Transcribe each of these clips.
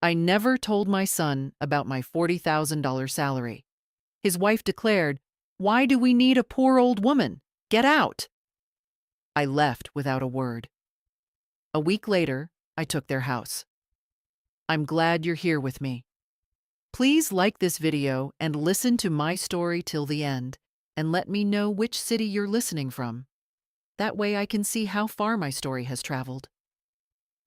I never told my son about my $40,000 salary. His wife declared, "Why do we need a poor old woman? Get out." I left without a word. A week later, I took their house. I'm glad you're here with me. Please like this video and listen to my story till the end, and let me know which city you're listening from. That way I can see how far my story has traveled.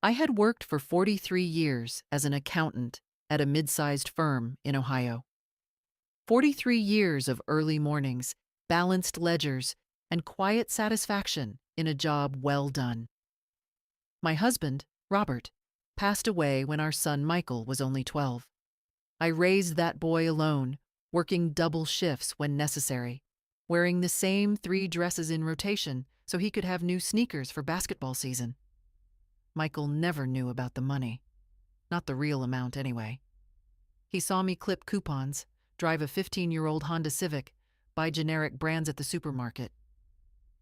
I had worked for 43 years as an accountant at a mid-sized firm in Ohio. 43 years of early mornings, balanced ledgers, and quiet satisfaction in a job well done. My husband, Robert, passed away when our son Michael was only 12. I raised that boy alone, working double shifts when necessary, wearing the same 3 dresses in rotation so he could have new sneakers for basketball season. Michael never knew about the money. Not the real amount, anyway. He saw me clip coupons, drive a 15-year-old Honda Civic, buy generic brands at the supermarket.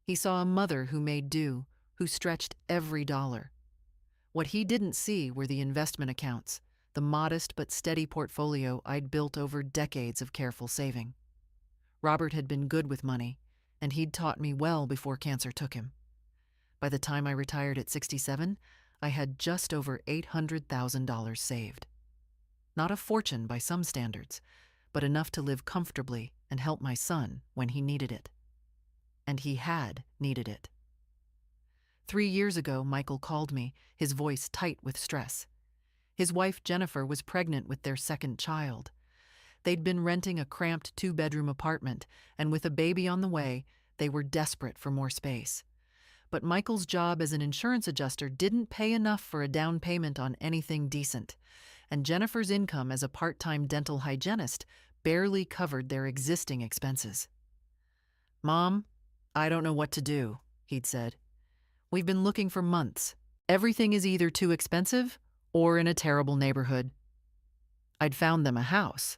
He saw a mother who made do, who stretched every dollar. What he didn't see were the investment accounts, the modest but steady portfolio I'd built over decades of careful saving. Robert had been good with money, and he'd taught me well before cancer took him. By the time I retired at 67, I had just over $800,000 saved. Not a fortune by some standards, but enough to live comfortably and help my son when he needed it. And he had needed it. 3 years ago, Michael called me, his voice tight with stress. His wife, Jennifer, was pregnant with their second child. They'd been renting a cramped 2-bedroom apartment, and with a baby on the way, they were desperate for more space. But Michael's job as an insurance adjuster didn't pay enough for a down payment on anything decent, and Jennifer's income as a part-time dental hygienist barely covered their existing expenses. "Mom, I don't know what to do," he'd said. "We've been looking for months. Everything is either too expensive or in a terrible neighborhood." I'd found them a house,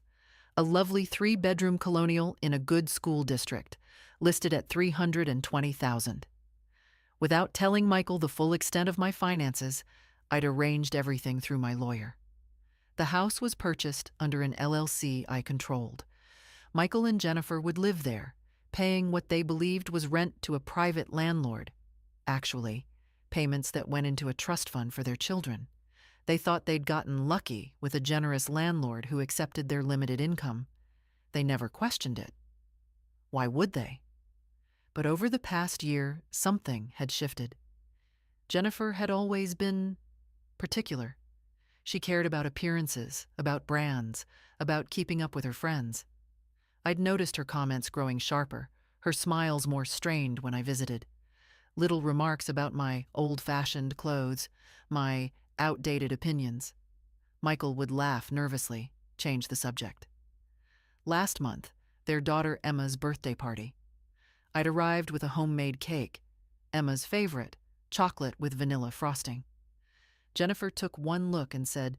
a lovely 3-bedroom colonial in a good school district, listed at $320,000. Without telling Michael the full extent of my finances, I'd arranged everything through my lawyer. The house was purchased under an LLC I controlled. Michael and Jennifer would live there, paying what they believed was rent to a private landlord. Actually, payments that went into a trust fund for their children. They thought they'd gotten lucky with a generous landlord who accepted their limited income. They never questioned it. Why would they? But over the past year, something had shifted. Jennifer had always been particular. She cared about appearances, about brands, about keeping up with her friends. I'd noticed her comments growing sharper, her smiles more strained when I visited. Little remarks about my old-fashioned clothes, my outdated opinions. Michael would laugh nervously, change the subject. Last month, their daughter Emma's birthday party. I'd arrived with a homemade cake, Emma's favorite, chocolate with vanilla frosting. Jennifer took one look and said,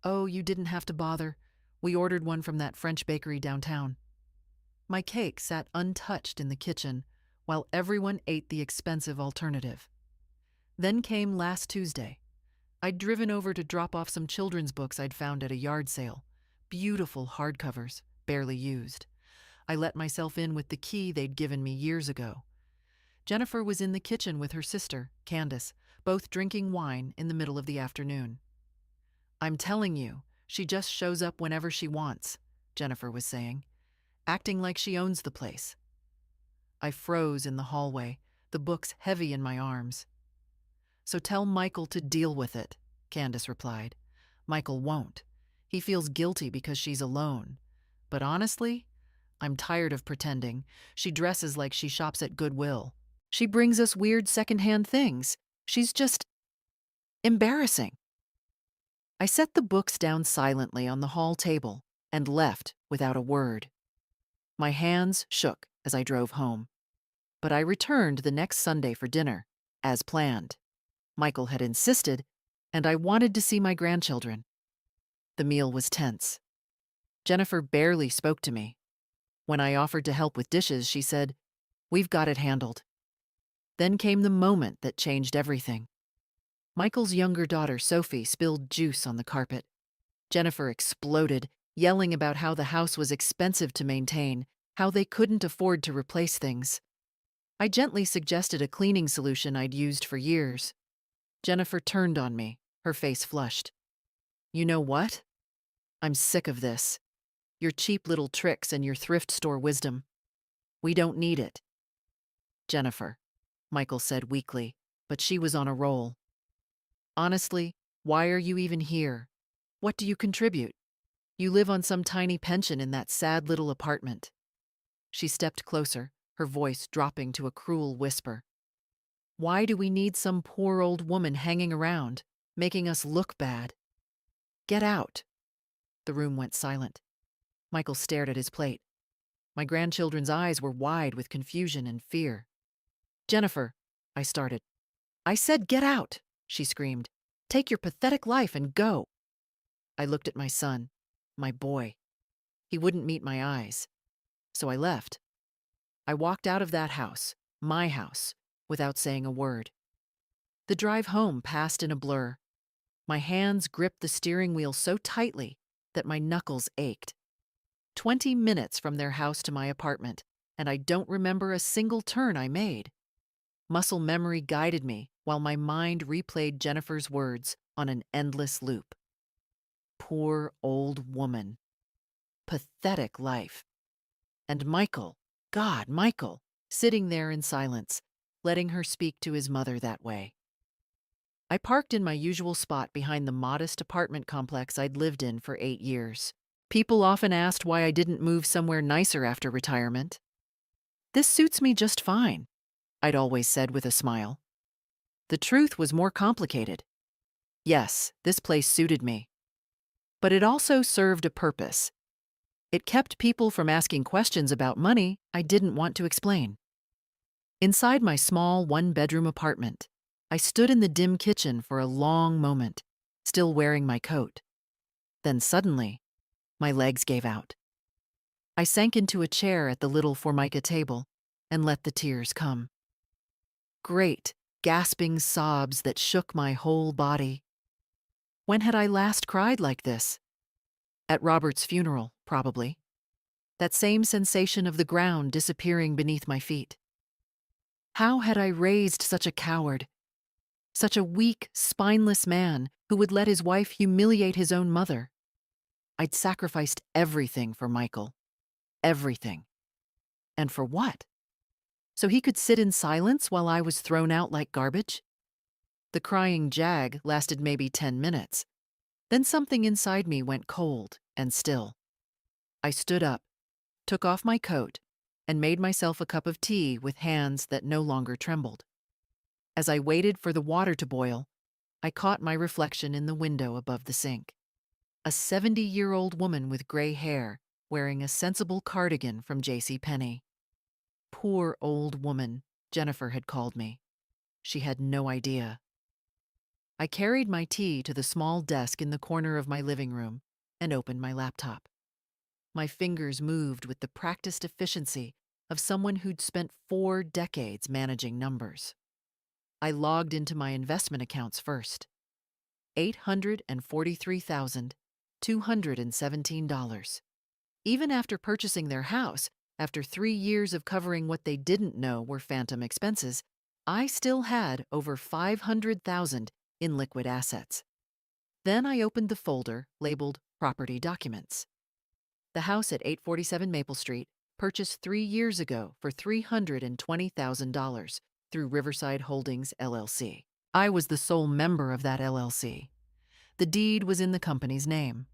"Oh, you didn't have to bother. We ordered one from that French bakery downtown." My cake sat untouched in the kitchen while everyone ate the expensive alternative. Then came last Tuesday. I'd driven over to drop off some children's books I'd found at a yard sale. Beautiful hardcovers, barely used. I let myself in with the key they'd given me years ago. Jennifer was in the kitchen with her sister, Candace, both drinking wine in the middle of the afternoon. "I'm telling you, she just shows up whenever she wants," Jennifer was saying, acting like she owns the place. I froze in the hallway, the books heavy in my arms. "So tell Michael to deal with it," Candace replied. "Michael won't. He feels guilty because she's alone. But honestly, I'm tired of pretending. She dresses like she shops at Goodwill. She brings us weird secondhand things. She's just embarrassing." I set the books down silently on the hall table and left without a word. My hands shook as I drove home. But I returned the next Sunday for dinner, as planned. Michael had insisted, and I wanted to see my grandchildren. The meal was tense. Jennifer barely spoke to me. When I offered to help with dishes, she said, "We've got it handled." Then came the moment that changed everything. Michael's younger daughter, Sophie, spilled juice on the carpet. Jennifer exploded, yelling about how the house was expensive to maintain, how they couldn't afford to replace things. I gently suggested a cleaning solution I'd used for years. Jennifer turned on me, her face flushed. "You know what? I'm sick of this. Your cheap little tricks and your thrift store wisdom. We don't need it." "Jennifer," Michael said weakly, but she was on a roll. "Honestly, why are you even here? What do you contribute? You live on some tiny pension in that sad little apartment." She stepped closer, her voice dropping to a cruel whisper. "Why do we need some poor old woman hanging around, making us look bad? Get out." The room went silent. Michael stared at his plate. My grandchildren's eyes were wide with confusion and fear. "Jennifer," I started. "I said get out," she screamed. "Take your pathetic life and go." I looked at my son, my boy. He wouldn't meet my eyes. So I left. I walked out of that house, my house, without saying a word. The drive home passed in a blur. My hands gripped the steering wheel so tightly that my knuckles ached. 20 minutes from their house to my apartment, and I don't remember a single turn I made. Muscle memory guided me while my mind replayed Jennifer's words on an endless loop. Poor old woman. Pathetic life. And Michael, God, Michael, sitting there in silence, letting her speak to his mother that way. I parked in my usual spot behind the modest apartment complex I'd lived in for 8 years. People often asked why I didn't move somewhere nicer after retirement. "This suits me just fine," I'd always said with a smile. The truth was more complicated. Yes, this place suited me. But it also served a purpose. It kept people from asking questions about money I didn't want to explain. Inside my small one-bedroom apartment, I stood in the dim kitchen for a long moment, still wearing my coat. Then suddenly, my legs gave out. I sank into a chair at the little Formica table and let the tears come. Great, gasping sobs that shook my whole body. When had I last cried like this? At Robert's funeral, probably. That same sensation of the ground disappearing beneath my feet. How had I raised such a coward? Such a weak, spineless man who would let his wife humiliate his own mother? I'd sacrificed everything for Michael. Everything. And for what? So he could sit in silence while I was thrown out like garbage? The crying jag lasted maybe 10 minutes. Then something inside me went cold and still. I stood up, took off my coat, and made myself a cup of tea with hands that no longer trembled. As I waited for the water to boil, I caught my reflection in the window above the sink. A 70-year-old woman with gray hair, wearing a sensible cardigan from JCPenney. Poor old woman, Jennifer had called me. She had no idea. I carried my tea to the small desk in the corner of my living room and opened my laptop. My fingers moved with the practiced efficiency of someone who'd spent 4 decades managing numbers. I logged into my investment accounts first. $843,217. Even after purchasing their house, after 3 years of covering what they didn't know were phantom expenses, I still had over $500,000 in liquid assets. Then I opened the folder labeled Property Documents. The house at 847 Maple Street, purchased 3 years ago for $320,000 through Riverside Holdings, LLC. I was the sole member of that LLC. The deed was in the company's name.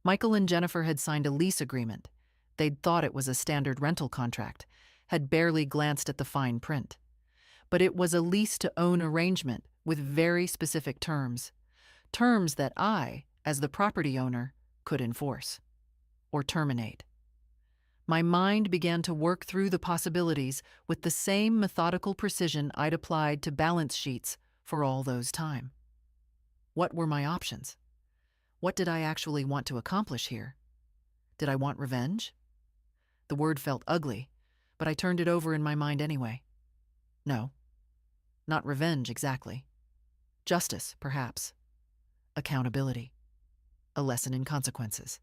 Michael and Jennifer had signed a lease agreement. They'd thought it was a standard rental contract, had barely glanced at the fine print. But it was a lease-to-own arrangement with very specific terms. Terms that I, as the property owner, could enforce. Or terminate. My mind began to work through the possibilities with the same methodical precision I'd applied to balance sheets for all those time. What were my options? What did I actually want to accomplish here? Did I want revenge? The word felt ugly, but I turned it over in my mind anyway. No, not revenge exactly. Justice, perhaps. Accountability. A lesson in consequences.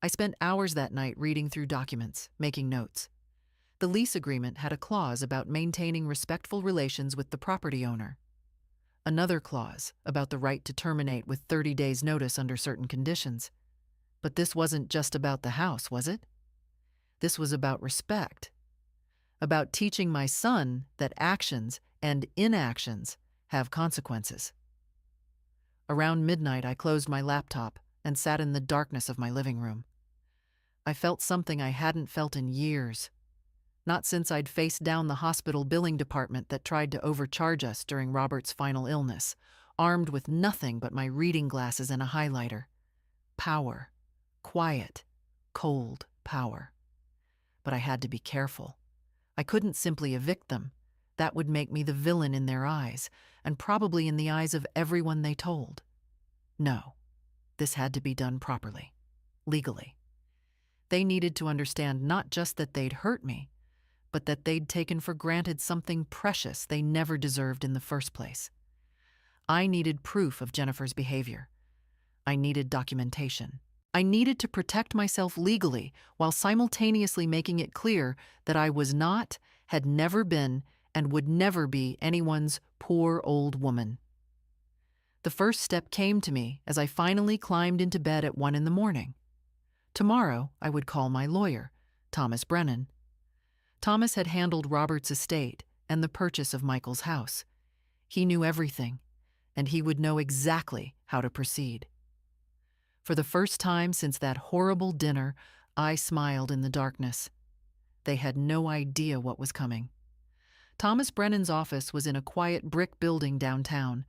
I spent hours that night reading through documents, making notes. The lease agreement had a clause about maintaining respectful relations with the property owner. Another clause about the right to terminate with 30 days' notice under certain conditions. But this wasn't just about the house, was it? This was about respect. About teaching my son that actions and inactions have consequences. Around midnight, I closed my laptop and sat in the darkness of my living room. I felt something I hadn't felt in years. Not since I'd faced down the hospital billing department that tried to overcharge us during Robert's final illness, armed with nothing but my reading glasses and a highlighter. Power. Quiet, cold power. But I had to be careful. I couldn't simply evict them. That would make me the villain in their eyes, and probably in the eyes of everyone they told. No, this had to be done properly, legally. They needed to understand not just that they'd hurt me, but that they'd taken for granted something precious they never deserved in the first place. I needed proof of Jennifer's behavior. I needed documentation. I needed to protect myself legally while simultaneously making it clear that I was not, had never been, and would never be anyone's poor old woman. The first step came to me as I finally climbed into bed at 1 a.m. Tomorrow, I would call my lawyer, Thomas Brennan. Thomas had handled Robert's estate and the purchase of Michael's house. He knew everything, and he would know exactly how to proceed. For the first time since that horrible dinner, I smiled in the darkness. They had no idea what was coming. Thomas Brennan's office was in a quiet brick building downtown,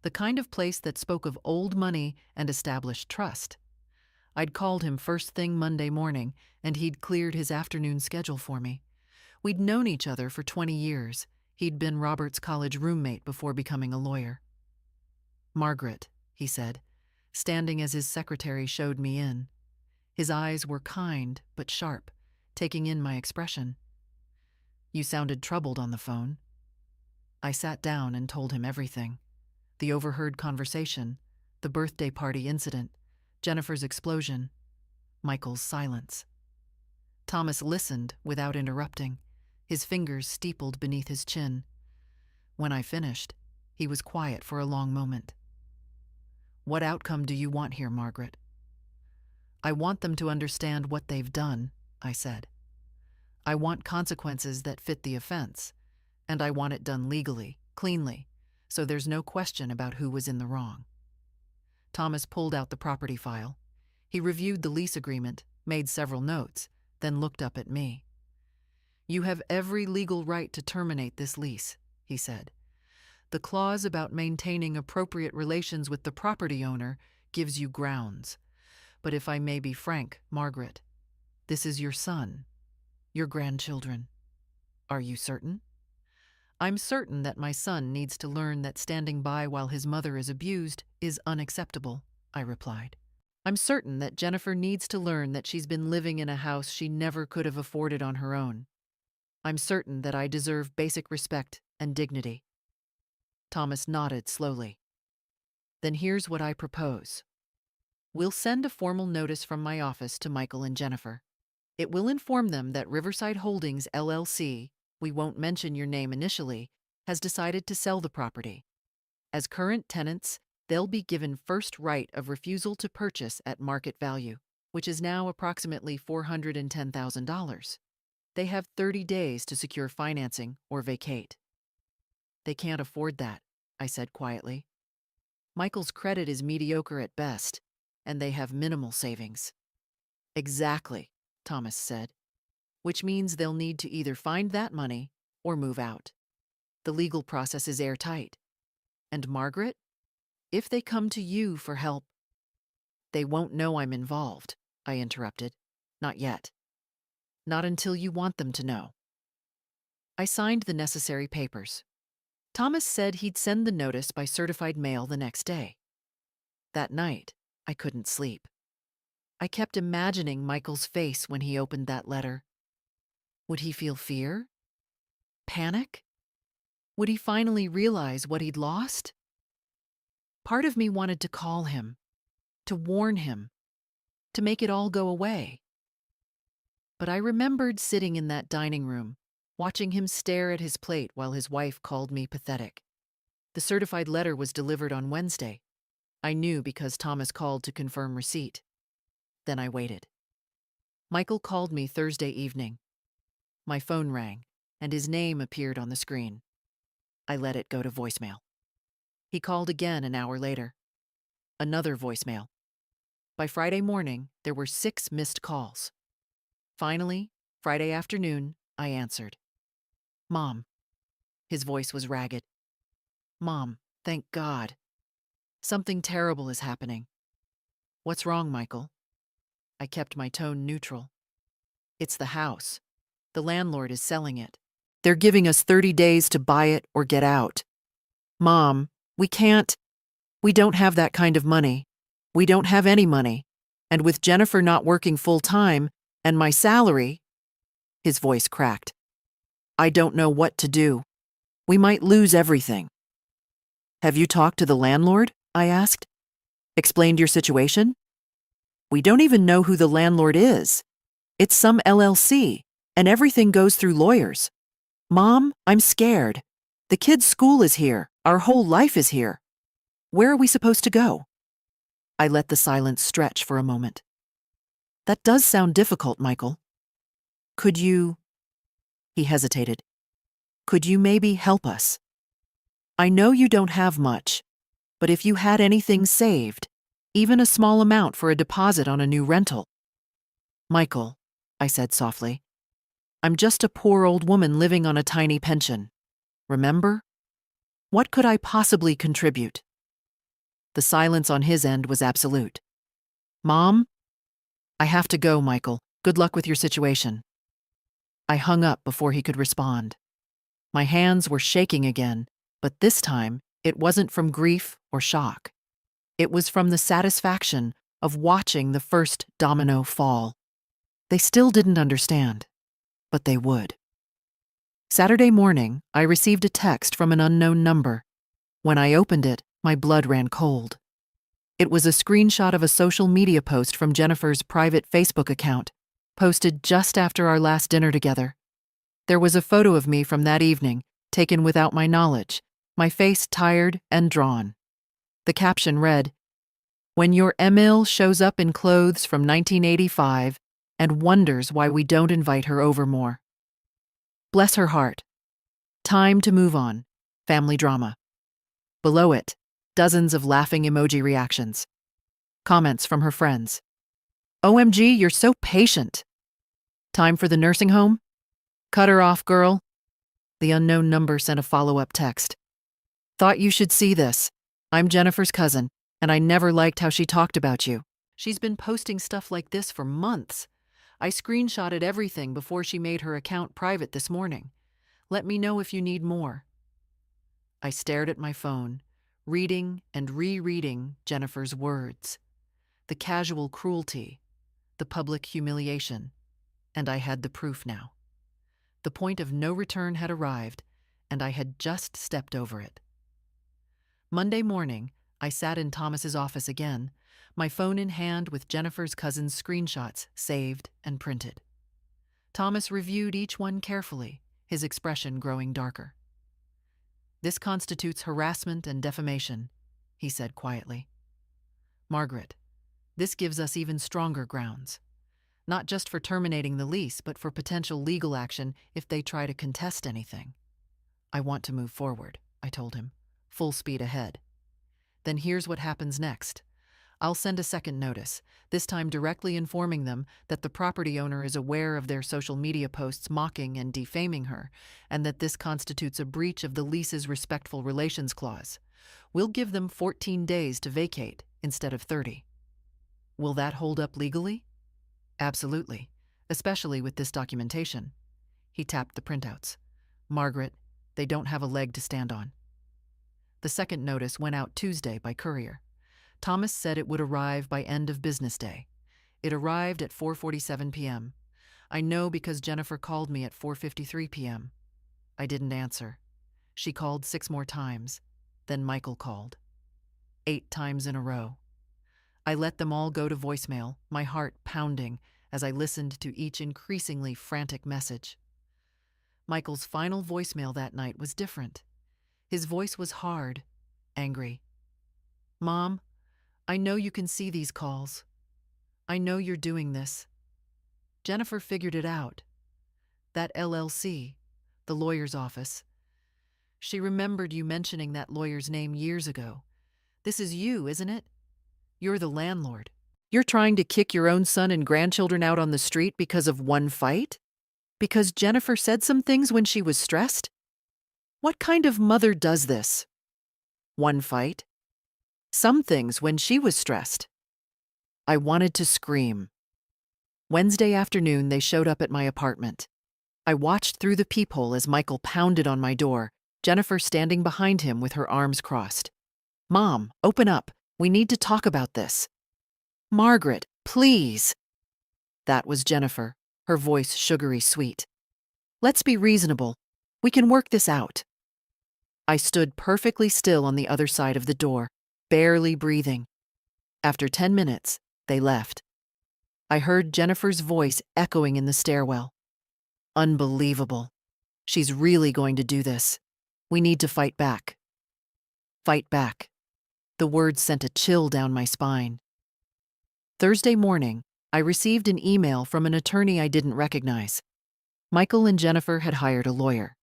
the kind of place that spoke of old money and established trust. I'd called him first thing Monday morning, and he'd cleared his afternoon schedule for me. We'd known each other for 20 years. He'd been Robert's college roommate before becoming a lawyer. "Margaret," he said, standing as his secretary showed me in. His eyes were kind but sharp, taking in my expression. "You sounded troubled on the phone." I sat down and told him everything. The overheard conversation, the birthday party incident, Jennifer's explosion, Michael's silence. Thomas listened without interrupting, his fingers steepled beneath his chin. When I finished, he was quiet for a long moment. "What outcome do you want here, Margaret?" "I want them to understand what they've done," I said. "I want consequences that fit the offense, and I want it done legally, cleanly, so there's no question about who was in the wrong." Thomas pulled out the property file. He reviewed the lease agreement, made several notes, then looked up at me. "You have every legal right to terminate this lease," he said. "The clause about maintaining appropriate relations with the property owner gives you grounds. But if I may be frank, Margaret, this is your son, your grandchildren. Are you certain?" "I'm certain that my son needs to learn that standing by while his mother is abused is unacceptable," I replied. "I'm certain that Jennifer needs to learn that she's been living in a house she never could have afforded on her own. I'm certain that I deserve basic respect and dignity." Thomas nodded slowly. "Then here's what I propose. We'll send a formal notice from my office to Michael and Jennifer. It will inform them that Riverside Holdings, LLC, we won't mention your name initially, has decided to sell the property. As current tenants, they'll be given first right of refusal to purchase at market value, which is now approximately $410,000. They have 30 days to secure financing or vacate." "They can't afford that," I said quietly. "Michael's credit is mediocre at best, and they have minimal savings." "Exactly," Thomas said, "which means they'll need to either find that money or move out. The legal process is airtight. And Margaret, if they come to you for help—" "They won't know I'm involved," I interrupted. "Not yet. Not until you want them to know." I signed the necessary papers. Thomas said he'd send the notice by certified mail the next day. That night, I couldn't sleep. I kept imagining Michael's face when he opened that letter. Would he feel fear? Panic? Would he finally realize what he'd lost? Part of me wanted to call him, to warn him, to make it all go away. But I remembered sitting in that dining room, watching him stare at his plate while his wife called me pathetic. The certified letter was delivered on Wednesday. I knew because Thomas called to confirm receipt. Then I waited. Michael called me Thursday evening. My phone rang, and his name appeared on the screen. I let it go to voicemail. He called again an hour later. Another voicemail. By Friday morning, there were 6 missed calls. Finally, Friday afternoon, I answered. "Mom." His voice was ragged. "Mom, thank God. Something terrible is happening." "What's wrong, Michael?" I kept my tone neutral. "It's the house. The landlord is selling it. They're giving us 30 days to buy it or get out. Mom, we can't. We don't have that kind of money. We don't have any money. And with Jennifer not working full-time and my salary—" His voice cracked. "I don't know what to do. We might lose everything." "Have you talked to the landlord?" I asked. "Explained your situation?" "We don't even know who the landlord is. It's some LLC, and everything goes through lawyers. Mom, I'm scared. The kids' school is here. Our whole life is here. Where are we supposed to go?" I let the silence stretch for a moment. "That does sound difficult, Michael. Could you—" He hesitated. "Could you maybe help us? I know you don't have much, but if you had anything saved, even a small amount for a deposit on a new rental." "Michael," I said softly, "I'm just a poor old woman living on a tiny pension. Remember? What could I possibly contribute?" The silence on his end was absolute. "Mom?" "I have to go, Michael. Good luck with your situation." I hung up before he could respond. My hands were shaking again, but this time it wasn't from grief or shock. It was from the satisfaction of watching the first domino fall. They still didn't understand, but they would. Saturday morning, I received a text from an unknown number. When I opened it, my blood ran cold. It was a screenshot of a social media post from Jennifer's private Facebook account, posted just after our last dinner together. There was a photo of me from that evening, taken without my knowledge, my face tired and drawn. The caption read, "When your Emil shows up in clothes from 1985 and wonders why we don't invite her over more. Bless her heart. Time to move on. Family drama." Below it, dozens of laughing emoji reactions. Comments from her friends. "OMG, you're so patient." "Time for the nursing home?" "Cut her off, girl." The unknown number sent a follow-up text. "Thought you should see this. I'm Jennifer's cousin, and I never liked how she talked about you. She's been posting stuff like this for months. I screenshotted everything before she made her account private this morning. Let me know if you need more." I stared at my phone, reading and rereading Jennifer's words. The casual cruelty, the public humiliation, and I had the proof now. The point of no return had arrived, and I had just stepped over it. Monday morning, I sat in Thomas's office again, my phone in hand with Jennifer's cousin's screenshots saved and printed. Thomas reviewed each one carefully, his expression growing darker. "This constitutes harassment and defamation," he said quietly. "Margaret, this gives us even stronger grounds. Not just for terminating the lease, but for potential legal action if they try to contest anything." "I want to move forward," I told him, full speed ahead. "Then here's what happens next. I'll send a second notice, this time directly informing them that the property owner is aware of their social media posts mocking and defaming her, and that this constitutes a breach of the lease's respectful relations clause. We'll give them 14 days to vacate instead of 30. Will that hold up legally?" "Absolutely, especially with this documentation." He tapped the printouts. "Margaret, they don't have a leg to stand on." The second notice went out Tuesday by courier. Thomas said it would arrive by end of business day. It arrived at 4:47 p.m. I know because Jennifer called me at 4:53 p.m. I didn't answer. She called 6 more times. Then Michael called. 8 times in a row. I let them all go to voicemail, my heart pounding as I listened to each increasingly frantic message. Michael's final voicemail that night was different. His voice was hard, angry. "Mom, I know you can see these calls. I know you're doing this. Jennifer figured it out. That LLC, the lawyer's office. She remembered you mentioning that lawyer's name years ago. This is you, isn't it? You're the landlord. You're trying to kick your own son and grandchildren out on the street because of one fight? Because Jennifer said some things when she was stressed? What kind of mother does this? One fight? Some things when she was stressed." I wanted to scream. Wednesday afternoon, they showed up at my apartment. I watched through the peephole as Michael pounded on my door, Jennifer standing behind him with her arms crossed. "Mom, open up. We need to talk about this." "Margaret, please." That was Jennifer, her voice sugary sweet. "Let's be reasonable. We can work this out." I stood perfectly still on the other side of the door, barely breathing. After 10 minutes, they left. I heard Jennifer's voice echoing in the stairwell. "Unbelievable. She's really going to do this. We need to fight back." Fight back. The words sent a chill down my spine. Thursday morning, I received an email from an attorney I didn't recognize. Michael and Jennifer had hired a lawyer.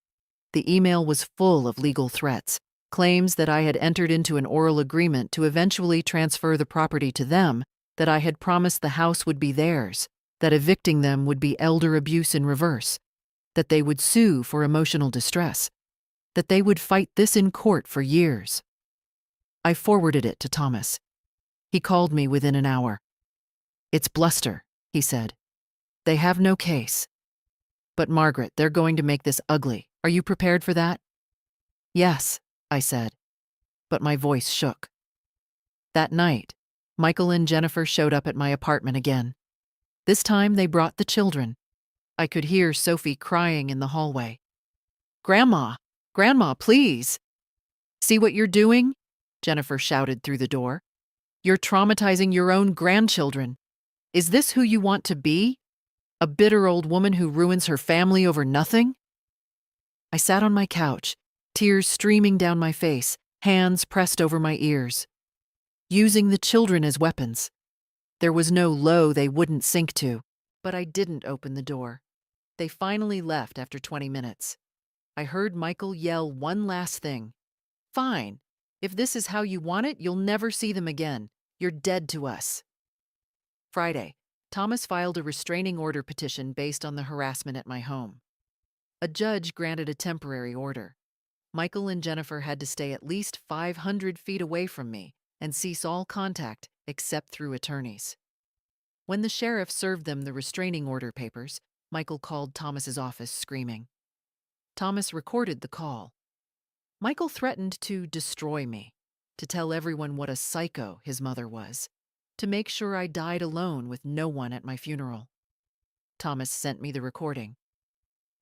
The email was full of legal threats, claims that I had entered into an oral agreement to eventually transfer the property to them, that I had promised the house would be theirs, that evicting them would be elder abuse in reverse, that they would sue for emotional distress, that they would fight this in court for years. I forwarded it to Thomas. He called me within an hour. "It's bluster," he said. "They have no case. But Margaret, they're going to make this ugly. Are you prepared for that?" "Yes," I said, but my voice shook. That night, Michael and Jennifer showed up at my apartment again. This time they brought the children. I could hear Sophie crying in the hallway. "Grandma, Grandma, please." "See what you're doing?" Jennifer shouted through the door. "You're traumatizing your own grandchildren. Is this who you want to be? A bitter old woman who ruins her family over nothing?" I sat on my couch, tears streaming down my face, hands pressed over my ears. Using the children as weapons. There was no low they wouldn't sink to, but I didn't open the door. They finally left after 20 minutes. I heard Michael yell one last thing. "Fine. If this is how you want it, you'll never see them again. You're dead to us." Friday, Thomas filed a restraining order petition based on the harassment at my home. A judge granted a temporary order. Michael and Jennifer had to stay at least 500 feet away from me and cease all contact except through attorneys. When the sheriff served them the restraining order papers, Michael called Thomas's office screaming. Thomas recorded the call. Michael threatened to destroy me, to tell everyone what a psycho his mother was, to make sure I died alone with no one at my funeral. Thomas sent me the recording.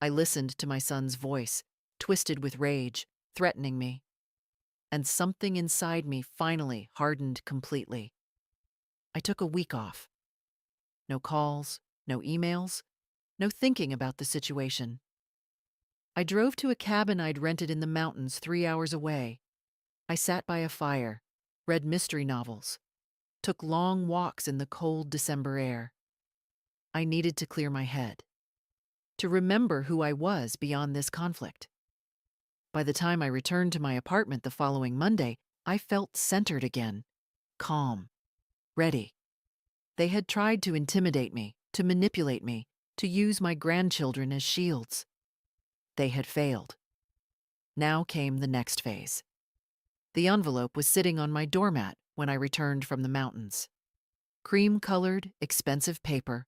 I listened to my son's voice, twisted with rage, threatening me. And something inside me finally hardened completely. I took a week off. No calls, no emails, no thinking about the situation. I drove to a cabin I'd rented in the mountains 3 hours away. I sat by a fire, read mystery novels, took long walks in the cold December air. I needed to clear my head, to remember who I was beyond this conflict. By the time I returned to my apartment the following Monday, I felt centered again, calm, ready. They had tried to intimidate me, to manipulate me, to use my grandchildren as shields. They had failed. Now came the next phase. The envelope was sitting on my doormat when I returned from the mountains. Cream-colored, expensive paper.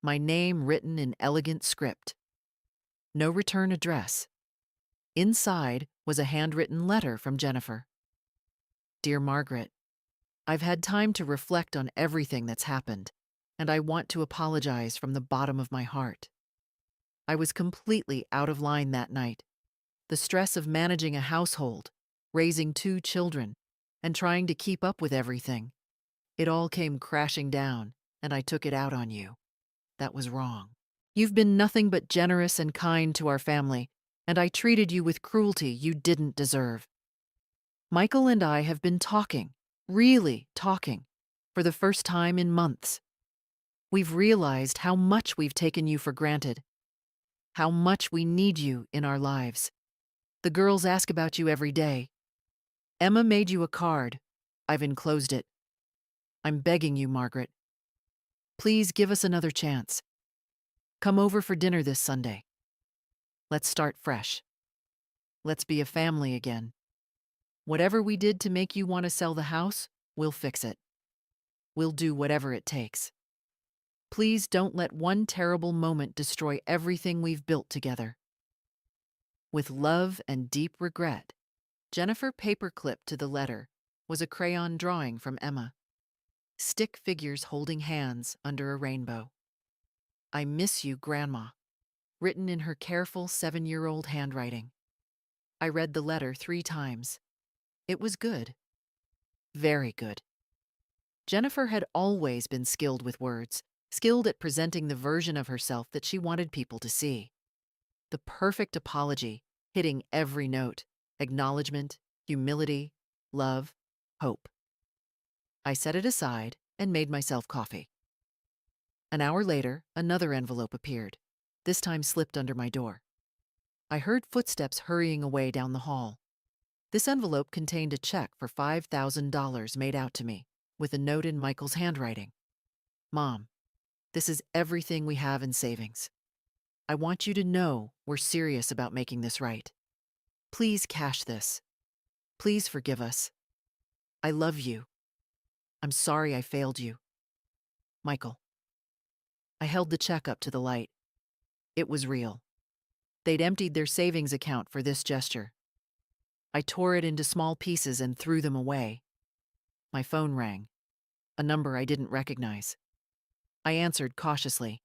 My name written in elegant script. No return address. Inside was a handwritten letter from Jennifer. "Dear Margaret, I've had time to reflect on everything that's happened, and I want to apologize from the bottom of my heart. I was completely out of line that night. The stress of managing a household, raising 2 children, and trying to keep up with everything. It all came crashing down, and I took it out on you. That was wrong. You've been nothing but generous and kind to our family, and I treated you with cruelty you didn't deserve. Michael and I have been talking, really talking, for the first time in months. We've realized how much we've taken you for granted, how much we need you in our lives. The girls ask about you every day. Emma made you a card. I've enclosed it. I'm begging you, Margaret. Please give us another chance. Come over for dinner this Sunday. Let's start fresh. Let's be a family again. Whatever we did to make you want to sell the house, we'll fix it. We'll do whatever it takes. Please don't let one terrible moment destroy everything we've built together. With love and deep regret, Jennifer paperclipped to the letter was a crayon drawing from Emma. Stick figures holding hands under a rainbow. I miss you, Grandma, written in her careful 7-year-old handwriting. I read the letter 3 times. It was good. Very good. Jennifer had always been skilled with words, skilled at presenting the version of herself that she wanted people to see. The perfect apology, hitting every note: acknowledgement, humility, love, hope. I set it aside and made myself coffee. An hour later, another envelope appeared, this time slipped under my door. I heard footsteps hurrying away down the hall. This envelope contained a check for $5,000 made out to me, with a note in Michael's handwriting. Mom, this is everything we have in savings. I want you to know we're serious about making this right. Please cash this. Please forgive us. I love you. I'm sorry I failed you. Michael. I held the check up to the light. It was real. They'd emptied their savings account for this gesture. I tore it into small pieces and threw them away. My phone rang, a number I didn't recognize. I answered cautiously.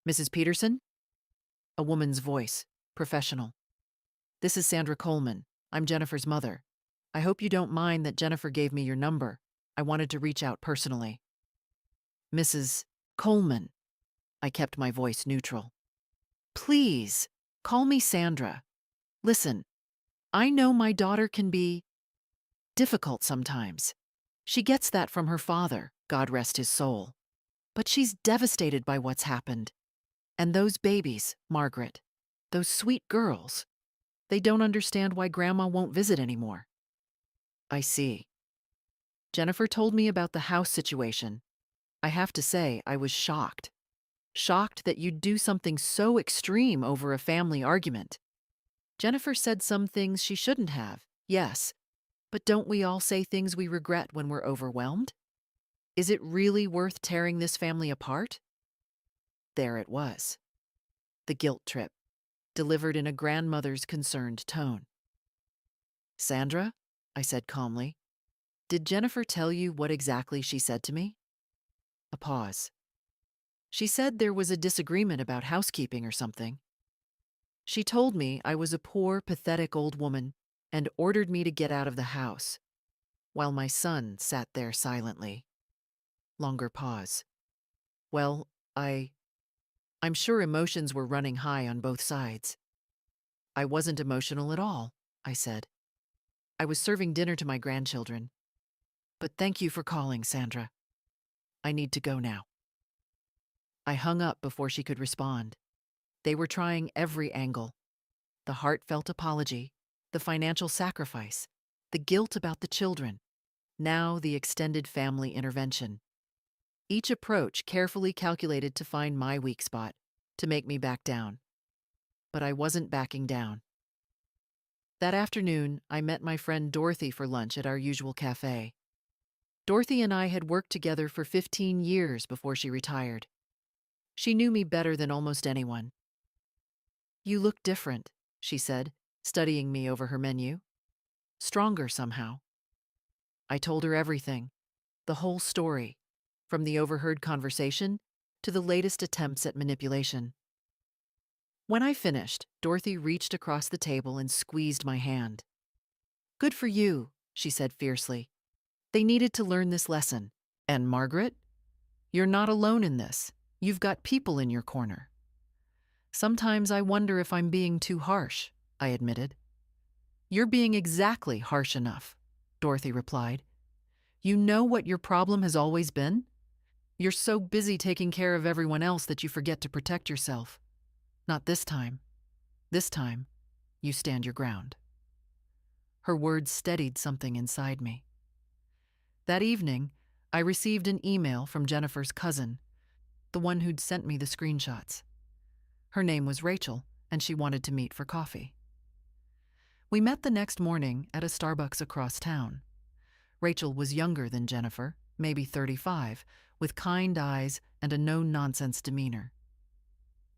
Mrs. Peterson? A woman's voice, professional. This is Sandra Coleman. I'm Jennifer's mother. I hope you don't mind that Jennifer gave me your number. I wanted to reach out personally. Mrs. Coleman. I kept my voice neutral. Please, call me Sandra. Listen, I know my daughter can be difficult sometimes. She gets that from her father, God rest his soul. But she's devastated by what's happened. And those babies, Margaret, those sweet girls, they don't understand why Grandma won't visit anymore. I see. Jennifer told me about the house situation. I have to say, I was shocked. Shocked that you'd do something so extreme over a family argument. Jennifer said some things she shouldn't have, yes, but don't we all say things we regret when we're overwhelmed? Is it really worth tearing this family apart? There it was. The guilt trip, delivered in a grandmother's concerned tone. Sandra, I said calmly, did Jennifer tell you what exactly she said to me? A pause. She said there was a disagreement about housekeeping or something. She told me I was a poor, pathetic old woman and ordered me to get out of the house, while my son sat there silently. Longer pause. Well, I'm sure emotions were running high on both sides. I wasn't emotional at all, I said. I was serving dinner to my grandchildren. But thank you for calling, Sandra. I need to go now. I hung up before she could respond. They were trying every angle. The heartfelt apology, the financial sacrifice, the guilt about the children, now the extended family intervention. Each approach carefully calculated to find my weak spot, to make me back down. But I wasn't backing down. That afternoon, I met my friend Dorothy for lunch at our usual cafe. Dorothy and I had worked together for 15 years before she retired. She knew me better than almost anyone. You look different, she said, studying me over her menu. Stronger somehow. I told her everything, the whole story, from the overheard conversation to the latest attempts at manipulation. When I finished, Dorothy reached across the table and squeezed my hand. Good for you, she said fiercely. They needed to learn this lesson. And Margaret, you're not alone in this. You've got people in your corner. Sometimes I wonder if I'm being too harsh, I admitted. You're being exactly harsh enough, Dorothy replied. You know what your problem has always been? You're so busy taking care of everyone else that you forget to protect yourself. Not this time. This time, you stand your ground. Her words steadied something inside me. That evening, I received an email from Jennifer's cousin, the one who'd sent me the screenshots. Her name was Rachel, and she wanted to meet for coffee. We met the next morning at a Starbucks across town. Rachel was younger than Jennifer, maybe 35, with kind eyes and a no-nonsense demeanor.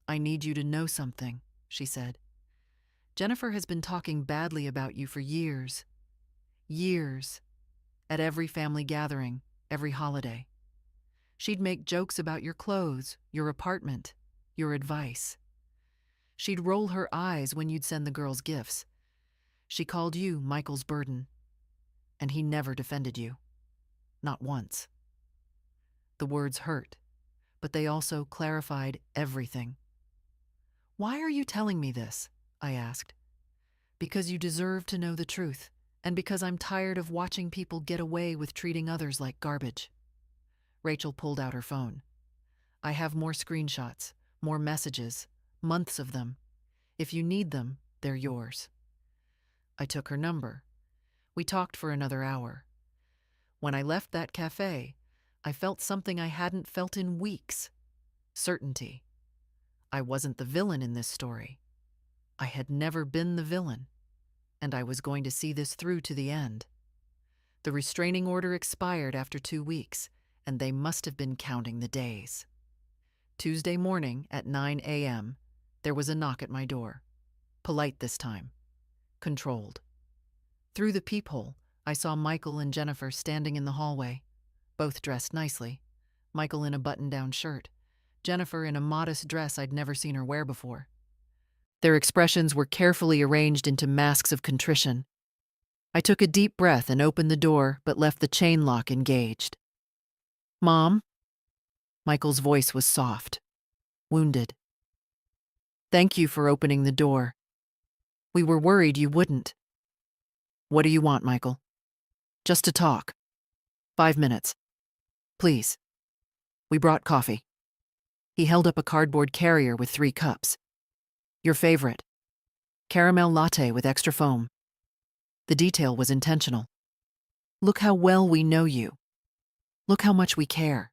I need you to know something, she said. Jennifer has been talking badly about you for years. Years. At every family gathering, every holiday. She'd make jokes about your clothes, your apartment, your advice. She'd roll her eyes when you'd send the girls gifts. She called you Michael's burden. And he never defended you. Not once. The words hurt, but they also clarified everything. Why are you telling me this? I asked. Because you deserve to know the truth, and because I'm tired of watching people get away with treating others like garbage. Rachel pulled out her phone. I have more screenshots, more messages, months of them. If you need them, they're yours. I took her number. We talked for another hour. When I left that cafe, I felt something I hadn't felt in weeks. Certainty. I wasn't the villain in this story. I had never been the villain, and I was going to see this through to the end. The restraining order expired after 2 weeks, and they must have been counting the days. Tuesday morning at 9 a.m., there was a knock at my door. Polite this time. Controlled. Through the peephole, I saw Michael and Jennifer standing in the hallway, both dressed nicely. Michael in a button-down shirt, Jennifer in a modest dress I'd never seen her wear before. Their expressions were carefully arranged into masks of contrition. I took a deep breath and opened the door, but left the chain lock engaged. Mom? Michael's voice was soft, wounded. Thank you for opening the door. We were worried you wouldn't. What do you want, Michael? Just to talk. 5 minutes. Please. We brought coffee. He held up a cardboard carrier with 3 cups. Your favorite. Caramel latte with extra foam. The detail was intentional. Look how well we know you. Look how much we care.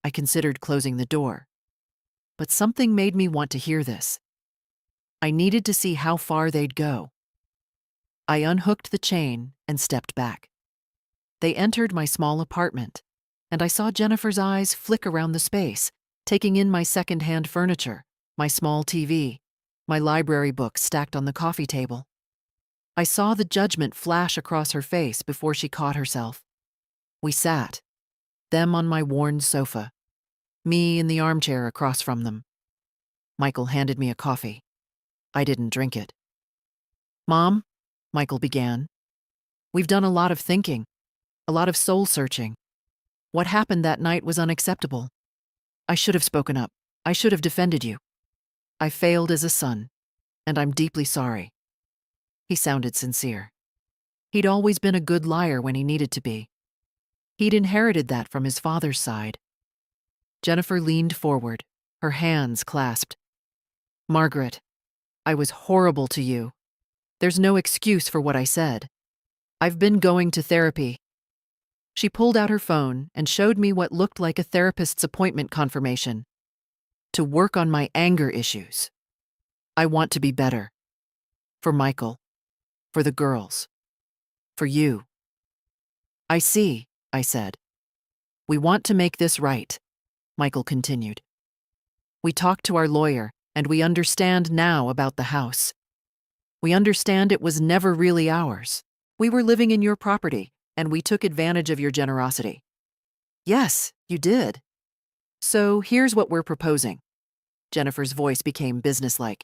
I considered closing the door, but something made me want to hear this. I needed to see how far they'd go. I unhooked the chain and stepped back. They entered my small apartment, and I saw Jennifer's eyes flick around the space, taking in my second-hand furniture, my small TV, my library books stacked on the coffee table. I saw the judgment flash across her face before she caught herself. We sat, them on my worn sofa, me in the armchair across from them. Michael handed me a coffee. I didn't drink it. Mom, Michael began, we've done a lot of thinking, a lot of soul-searching. What happened that night was unacceptable. I should have spoken up. I should have defended you. I failed as a son, and I'm deeply sorry. He sounded sincere. He'd always been a good liar when he needed to be. He'd inherited that from his father's side. Jennifer leaned forward, her hands clasped. Margaret, I was horrible to you. There's no excuse for what I said. I've been going to therapy. She pulled out her phone and showed me what looked like a therapist's appointment confirmation. To work on my anger issues. I want to be better. For Michael. For the girls. For you. I see, I said. We want to make this right, Michael continued. We talked to our lawyer, and we understand now about the house. We understand it was never really ours. We were living in your property, and we took advantage of your generosity. Yes, you did. So here's what we're proposing. Jennifer's voice became businesslike.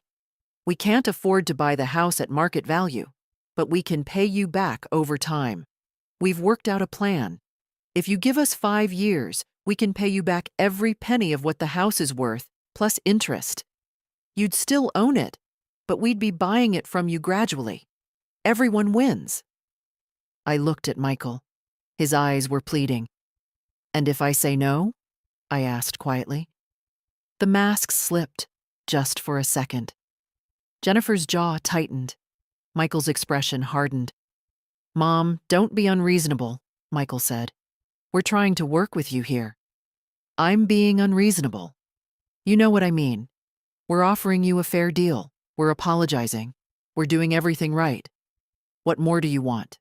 We can't afford to buy the house at market value, but we can pay you back over time. We've worked out a plan. If you give us 5 years, we can pay you back every penny of what the house is worth, plus interest. You'd still own it, but we'd be buying it from you gradually. Everyone wins." I looked at Michael. His eyes were pleading. "And if I say no?" I asked quietly. The mask slipped, just for a second. Jennifer's jaw tightened. Michael's expression hardened. "Mom, don't be unreasonable," Michael said. "We're trying to work with you here." "I'm being unreasonable. You know what I mean. We're offering you a fair deal. We're apologizing. We're doing everything right. What more do you want?"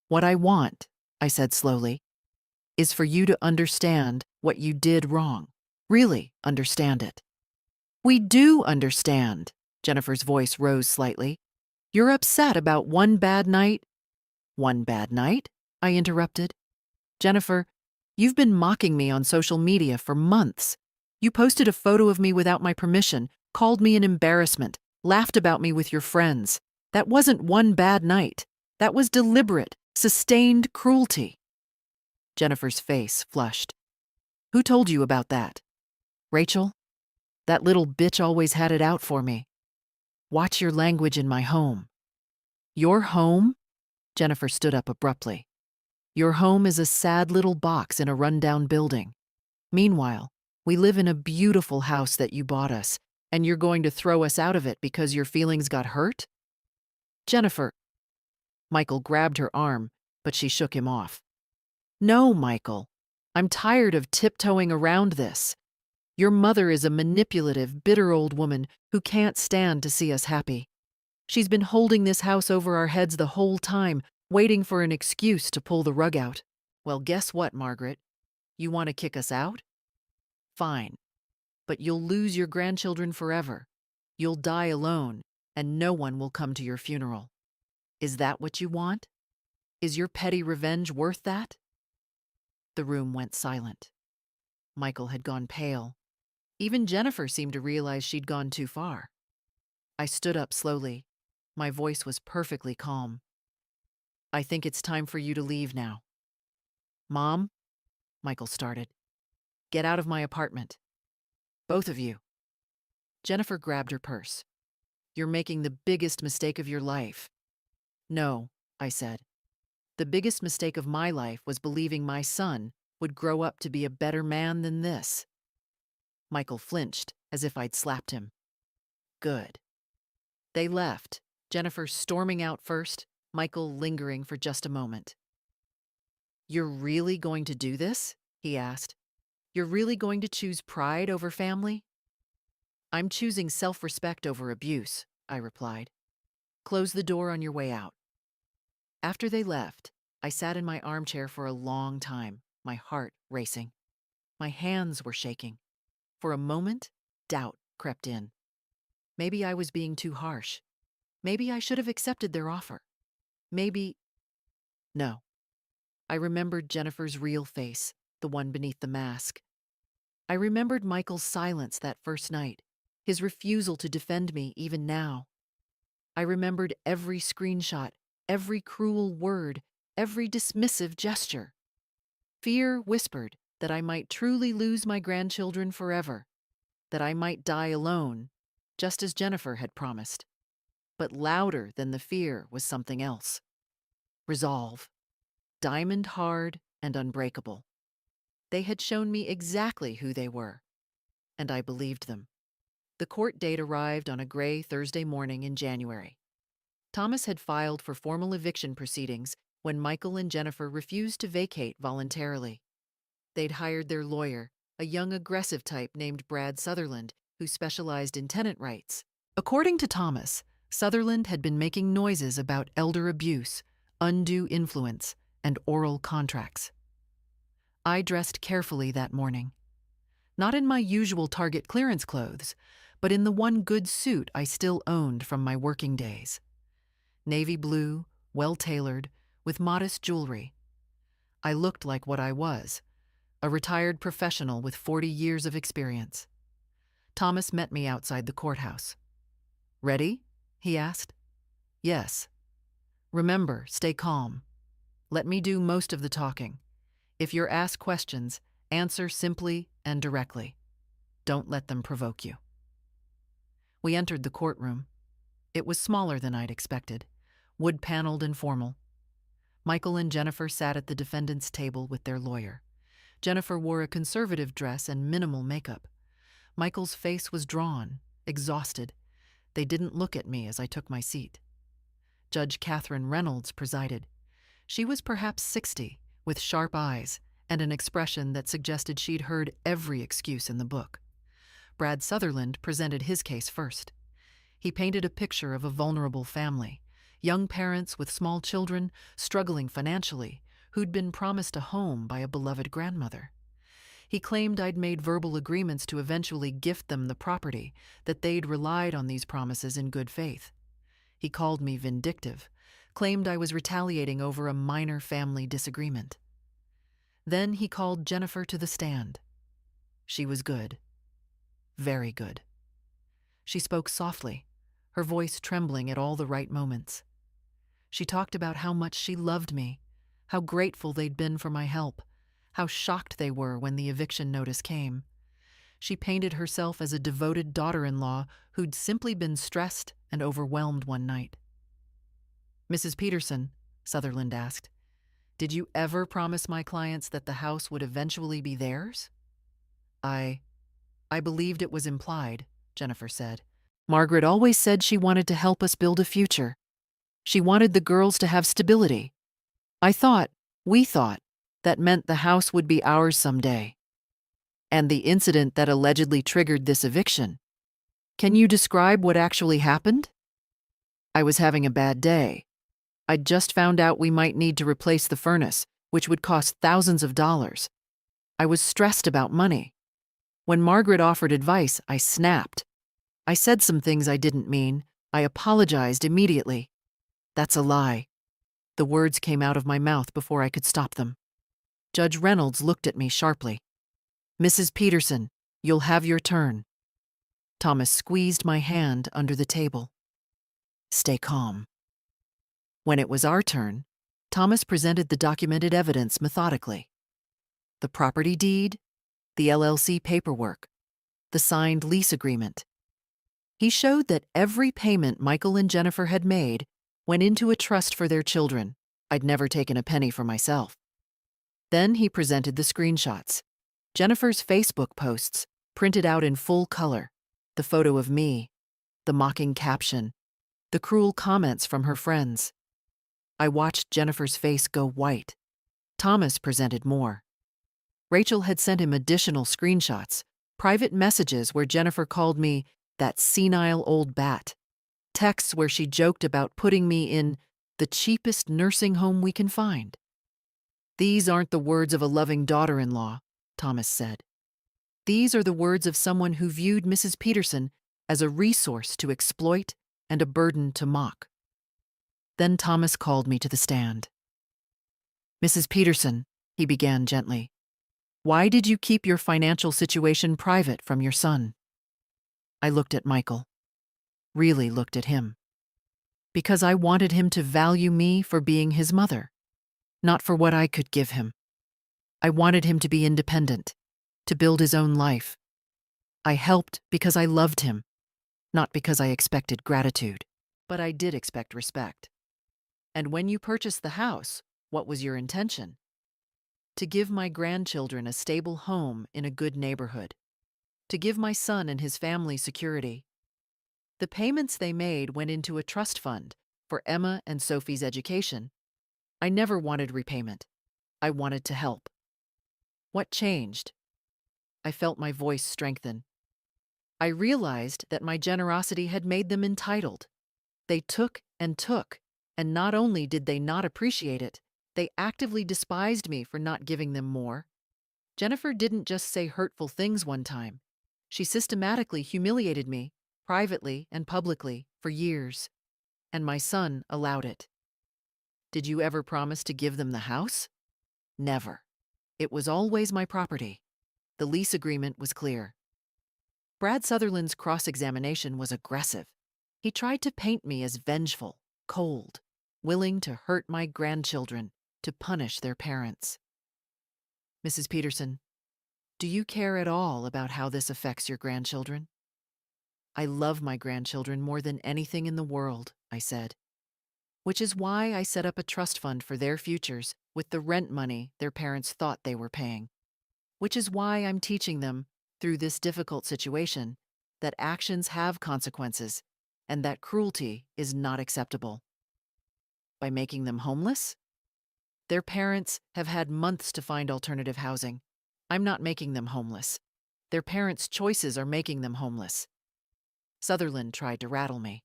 "What I want," I said slowly, "is for you to understand what you did wrong. Really understand it." "We do understand." Jennifer's voice rose slightly. "You're upset about one bad night." "One bad night?" I interrupted. "Jennifer, you've been mocking me on social media for months. You posted a photo of me without my permission, called me an embarrassment, laughed about me with your friends. That wasn't one bad night. That was deliberate, sustained cruelty." Jennifer's face flushed. "Who told you about that?" "Rachel? That little bitch always had it out for me. Watch your language in my home." "Your home?" Jennifer stood up abruptly. "Your home is a sad little box in a rundown building. Meanwhile, we live in a beautiful house that you bought us, and you're going to throw us out of it because your feelings got hurt?" "Jennifer." Michael grabbed her arm, but she shook him off. "No, Michael. I'm tired of tiptoeing around this. Your mother is a manipulative, bitter old woman who can't stand to see us happy. She's been holding this house over our heads the whole time, waiting for an excuse to pull the rug out. Well, guess what, Margaret? You want to kick us out? Fine. But you'll lose your grandchildren forever. You'll die alone, and no one will come to your funeral. Is that what you want? Is your petty revenge worth that?" The room went silent. Michael had gone pale. Even Jennifer seemed to realize she'd gone too far. I stood up slowly. My voice was perfectly calm. "I think it's time for you to leave now." "Mom," Michael started, "get out of my apartment. Both of you." Jennifer grabbed her purse. "You're making the biggest mistake of your life." "No," I said. "The biggest mistake of my life was believing my son would grow up to be a better man than this." Michael flinched, as if I'd slapped him. "Good." They left, Jennifer storming out first, Michael lingering for just a moment. "You're really going to do this?" he asked. "You're really going to choose pride over family?" "I'm choosing self-respect over abuse," I replied. "Close the door on your way out." After they left, I sat in my armchair for a long time, my heart racing. My hands were shaking. For a moment, doubt crept in. Maybe I was being too harsh. Maybe I should have accepted their offer. Maybe... No. I remembered Jennifer's real face, the one beneath the mask. I remembered Michael's silence that first night, his refusal to defend me even now. I remembered every screenshot, every cruel word, every dismissive gesture. Fear whispered that I might truly lose my grandchildren forever, that I might die alone, just as Jennifer had promised. But louder than the fear was something else. Resolve. Diamond hard and unbreakable. They had shown me exactly who they were, and I believed them. The court date arrived on a gray Thursday morning in January. Thomas had filed for formal eviction proceedings when Michael and Jennifer refused to vacate voluntarily. They'd hired their lawyer, a young aggressive type named Brad Sutherland, who specialized in tenant rights. According to Thomas, Sutherland had been making noises about elder abuse, undue influence, and oral contracts. I dressed carefully that morning. Not in my usual Target clearance clothes, but in the one good suit I still owned from my working days. Navy blue, well-tailored, with modest jewelry. I looked like what I was, a retired professional with 40 years of experience. Thomas met me outside the courthouse. "Ready?" he asked. "Yes." "Remember, stay calm. Let me do most of the talking. If you're asked questions, answer simply and directly. Don't let them provoke you. We entered the courtroom. It was smaller than I'd expected, wood-paneled and formal. Michael and Jennifer sat at the defendant's table with their lawyer. Jennifer wore a conservative dress and minimal makeup. Michael's face was drawn, exhausted. They didn't look at me as I took my seat. Judge Catherine Reynolds presided. She was perhaps 60, with sharp eyes and an expression that suggested she'd heard every excuse in the book. Brad Sutherland presented his case first. He painted a picture of a vulnerable family, young parents with small children struggling financially, who'd been promised a home by a beloved grandmother. He claimed I'd made verbal agreements to eventually gift them the property, that they'd relied on these promises in good faith. He called me vindictive, claimed I was retaliating over a minor family disagreement. Then he called Jennifer to the stand. She was good. Very good. She spoke softly, her voice trembling at all the right moments. She talked about how much she loved me, how grateful they'd been for my help, how shocked they were when the eviction notice came. She painted herself as a devoted daughter-in-law who'd simply been stressed and overwhelmed one night. "Mrs. Peterson," Sutherland asked, "did you ever promise my clients that the house would eventually be theirs?" I believed it was implied," Jennifer said. "Margaret always said she wanted to help us build a future. She wanted the girls to have stability. We thought, that meant the house would be ours someday. And the incident that allegedly triggered this eviction. Can you describe what actually happened?" "I was having a bad day. I'd just found out we might need to replace the furnace, which would cost thousands of dollars. I was stressed about money. When Margaret offered advice, I snapped. I said some things I didn't mean. I apologized immediately." "That's a lie." The words came out of my mouth before I could stop them. Judge Reynolds looked at me sharply. "Mrs. Peterson, you'll have your turn." Thomas squeezed my hand under the table. "Stay calm." When it was our turn, Thomas presented the documented evidence methodically. The property deed, the LLC paperwork, the signed lease agreement. He showed that every payment Michael and Jennifer had made went into a trust for their children. I'd never taken a penny for myself. Then he presented the screenshots. Jennifer's Facebook posts, printed out in full color, the photo of me, the mocking caption, the cruel comments from her friends. I watched Jennifer's face go white. Thomas presented more. Rachel had sent him additional screenshots, private messages where Jennifer called me that senile old bat, texts where she joked about putting me in the cheapest nursing home we can find. "These aren't the words of a loving daughter-in-law," Thomas said. "These are the words of someone who viewed Mrs. Peterson as a resource to exploit and a burden to mock." Then Thomas called me to the stand. "Mrs. Peterson," he began gently, "why did you keep your financial situation private from your son?" I looked at Michael. Really looked at him. "Because I wanted him to value me for being his mother, not for what I could give him. I wanted him to be independent, to build his own life. I helped because I loved him, not because I expected gratitude. But I did expect respect. And when you purchased the house, what was your intention? To give my grandchildren a stable home in a good neighborhood. To give my son and his family security. The payments they made went into a trust fund for Emma and Sophie's education. I never wanted repayment. I wanted to help." What changed? I felt my voice strengthen. I realized that my generosity had made them entitled. They took, and not only did they not appreciate it, they actively despised me for not giving them more. Jennifer didn't just say hurtful things one time. She systematically humiliated me, privately and publicly, for years. And my son allowed it. "Did you ever promise to give them the house?" "Never. It was always my property. The lease agreement was clear." Brad Sutherland's cross-examination was aggressive. He tried to paint me as vengeful, cold, willing to hurt my grandchildren, to punish their parents. Mrs. Peterson, do you care at all about how this affects your grandchildren? I love my grandchildren more than anything in the world, I said, which is why I set up a trust fund for their futures with the rent money their parents thought they were paying, which is why I'm teaching them, through this difficult situation, that actions have consequences and that cruelty is not acceptable. By making them homeless? Their parents have had months to find alternative housing. I'm not making them homeless. Their parents' choices are making them homeless. Sutherland tried to rattle me,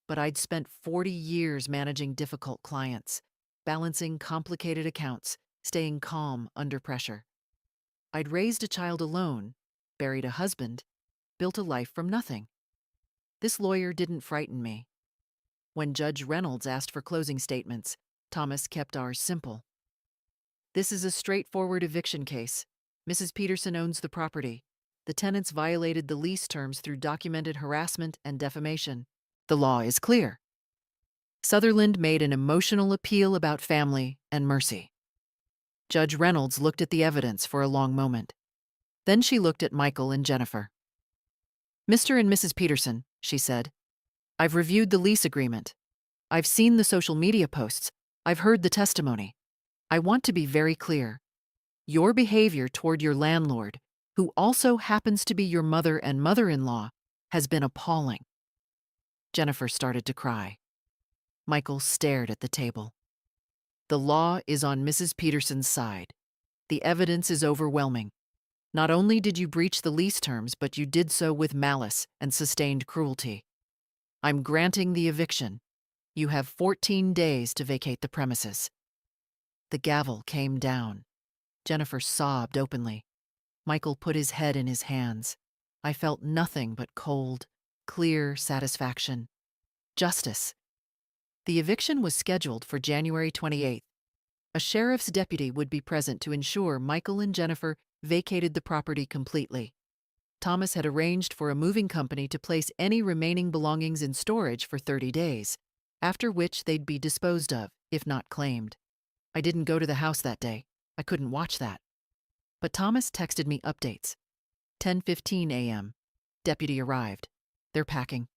but I'd spent 40 years managing difficult clients, balancing complicated accounts, staying calm under pressure. I'd raised a child alone, buried a husband, built a life from nothing. This lawyer didn't frighten me. When Judge Reynolds asked for closing statements, Thomas kept ours simple. This is a straightforward eviction case. Mrs. Peterson owns the property. The tenants violated the lease terms through documented harassment and defamation. The law is clear. Sutherland made an emotional appeal about family and mercy. Judge Reynolds looked at the evidence for a long moment. Then she looked at Michael and Jennifer. Mr. and Mrs. Peterson, she said, I've reviewed the lease agreement. I've seen the social media posts. I've heard the testimony. I want to be very clear. Your behavior toward your landlord, who also happens to be your mother and mother-in-law, has been appalling. Jennifer started to cry. Michael stared at the table. The law is on Mrs. Peterson's side. The evidence is overwhelming. Not only did you breach the lease terms, but you did so with malice and sustained cruelty. I'm granting the eviction. You have 14 days to vacate the premises. The gavel came down. Jennifer sobbed openly. Michael put his head in his hands. I felt nothing but cold, clear satisfaction. Justice. The eviction was scheduled for January 28th. A sheriff's deputy would be present to ensure Michael and Jennifer vacated the property completely. Thomas had arranged for a moving company to place any remaining belongings in storage for 30 days, after which they'd be disposed of, if not claimed. I didn't go to the house that day. I couldn't watch that. But Thomas texted me updates. 10:15 a.m. Deputy arrived. They're packing.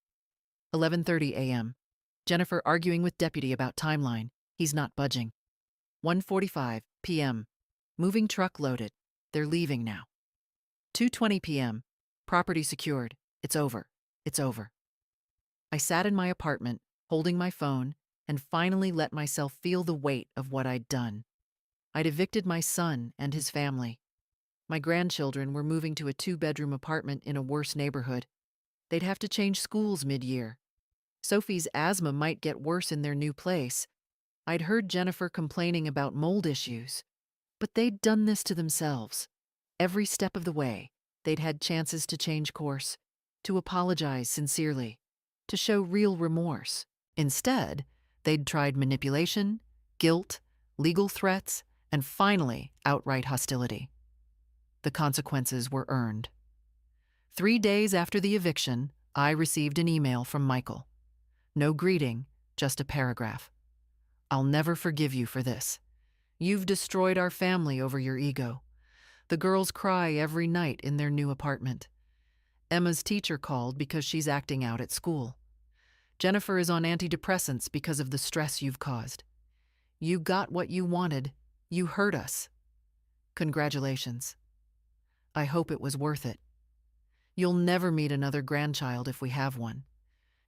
11:30 a.m. Jennifer arguing with deputy about timeline. He's not budging. 1:45 p.m. Moving truck loaded. They're leaving now. 2:20 p.m. Property secured. It's over. It's over. I sat in my apartment, holding my phone, and finally let myself feel the weight of what I'd done. I'd evicted my son and his family. My grandchildren were moving to a 2-bedroom apartment in a worse neighborhood. They'd have to change schools mid-year. Sophie's asthma might get worse in their new place. I'd heard Jennifer complaining about mold issues. But they'd done this to themselves. Every step of the way, they'd had chances to change course, to apologize sincerely, to show real remorse. Instead, they'd tried manipulation, guilt, legal threats, and finally, outright hostility. The consequences were earned. 3 days after the eviction, I received an email from Michael. No greeting, just a paragraph. I'll never forgive you for this. You've destroyed our family over your ego. The girls cry every night in their new apartment. Emma's teacher called because she's acting out at school. Jennifer is on antidepressants because of the stress you've caused. You got what you wanted. You hurt us. Congratulations. I hope it was worth it. You'll never meet another grandchild if we have one.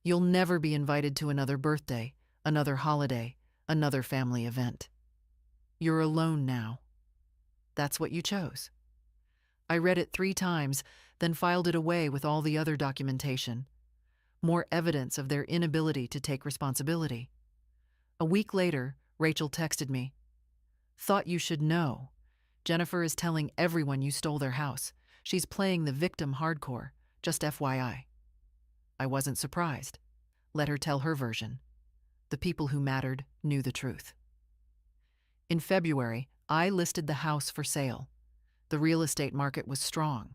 You'll never be invited to another birthday, another holiday, another family event. You're alone now. That's what you chose. I read it 3 times, then filed it away with all the other documentation. More evidence of their inability to take responsibility. A week later, Rachel texted me. Thought you should know. Jennifer is telling everyone you stole their house. She's playing the victim hardcore, just FYI. I wasn't surprised. Let her tell her version. The people who mattered knew the truth. In February, I listed the house for sale. The real estate market was strong.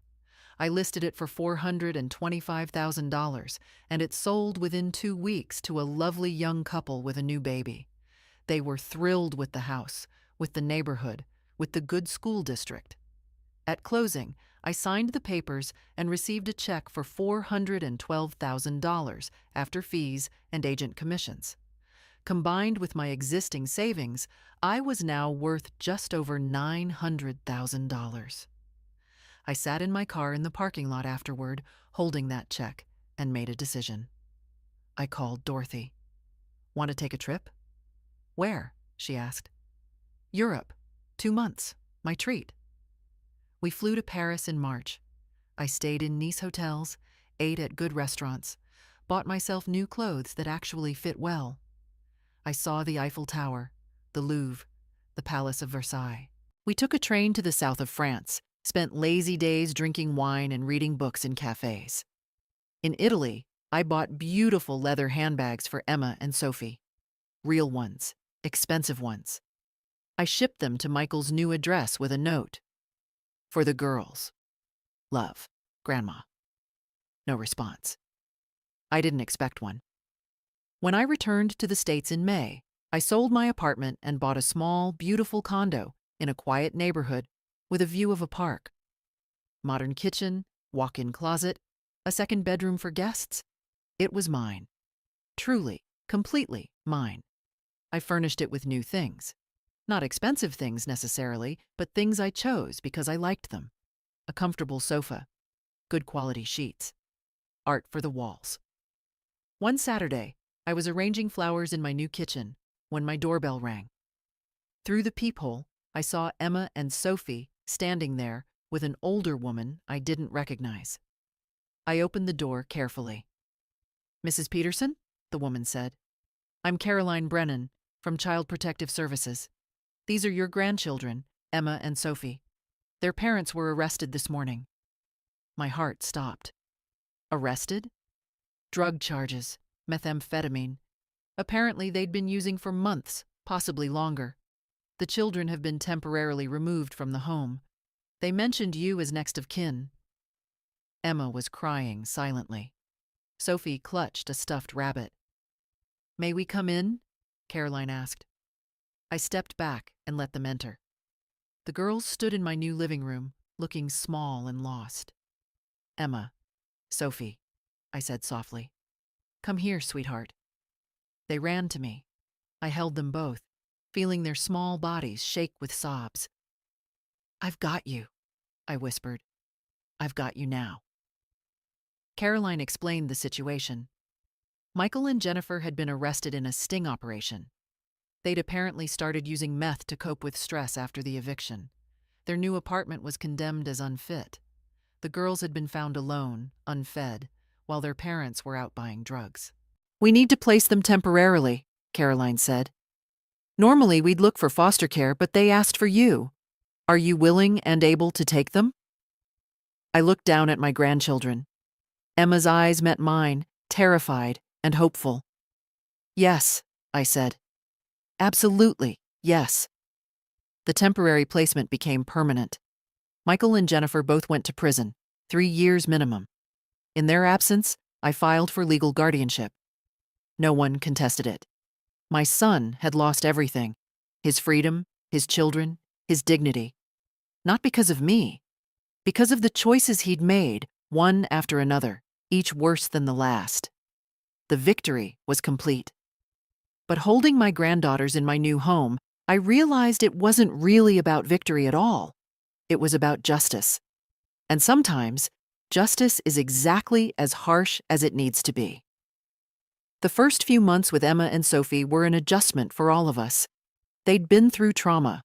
I listed it for $425,000, and it sold within 2 weeks to a lovely young couple with a new baby. They were thrilled with the house, with the neighborhood, with the good school district. At closing, I signed the papers and received a check for $412,000 after fees and agent commissions. Combined with my existing savings, I was now worth just over $900,000. I sat in my car in the parking lot afterward, holding that check, and made a decision. I called Dorothy. "Want to take a trip?" "Where?" she asked. "Europe. 2 months. My treat." We flew to Paris in March. I stayed in Nice hotels, ate at good restaurants, bought myself new clothes that actually fit well. I saw the Eiffel Tower, the Louvre, the Palace of Versailles. We took a train to the south of France, spent lazy days drinking wine and reading books in cafes. In Italy, I bought beautiful leather handbags for Emma and Sophie. Real ones, expensive ones. I shipped them to Michael's new address with a note. "For the girls. Love, Grandma." No response. I didn't expect one. When I returned to the States in May, I sold my apartment and bought a small, beautiful condo in a quiet neighborhood with a view of a park. Modern kitchen, walk-in closet, a second bedroom for guests. It was mine. Truly, completely mine. I furnished it with new things. Not expensive things necessarily, but things I chose because I liked them. A comfortable sofa, good quality sheets, art for the walls. One Saturday, I was arranging flowers in my new kitchen when my doorbell rang. Through the peephole, I saw Emma and Sophie standing there with an older woman I didn't recognize. I opened the door carefully. "Mrs. Peterson?" the woman said. "I'm Caroline Brennan from Child Protective Services. These are your grandchildren, Emma and Sophie. Their parents were arrested this morning." My heart stopped. Arrested? Drug charges, methamphetamine. Apparently they'd been using for months, possibly longer. The children have been temporarily removed from the home. They mentioned you as next of kin. Emma was crying silently. Sophie clutched a stuffed rabbit. "May we come in?" Caroline asked. I stepped back and let them enter. The girls stood in my new living room, looking small and lost. "Emma, Sophie," I said softly. "Come here, sweetheart." They ran to me. I held them both, feeling their small bodies shake with sobs. "I've got you," I whispered. "I've got you now." Caroline explained the situation. Michael and Jennifer had been arrested in a sting operation. They'd apparently started using meth to cope with stress after the eviction. Their new apartment was condemned as unfit. The girls had been found alone, unfed, while their parents were out buying drugs. "We need to place them temporarily," Caroline said. "Normally we'd look for foster care, but they asked for you. Are you willing and able to take them?" I looked down at my grandchildren. Emma's eyes met mine, terrified and hopeful. "Yes," I said. "Absolutely, yes." The temporary placement became permanent. Michael and Jennifer both went to prison, 3 years minimum. In their absence, I filed for legal guardianship. No one contested it. My son had lost everything: his freedom, his children, his dignity. Not because of me, because of the choices he'd made, one after another, each worse than the last. The victory was complete. But holding my granddaughters in my new home, I realized it wasn't really about victory at all. It was about justice. And sometimes, justice is exactly as harsh as it needs to be. The first few months with Emma and Sophie were an adjustment for all of us. They'd been through trauma,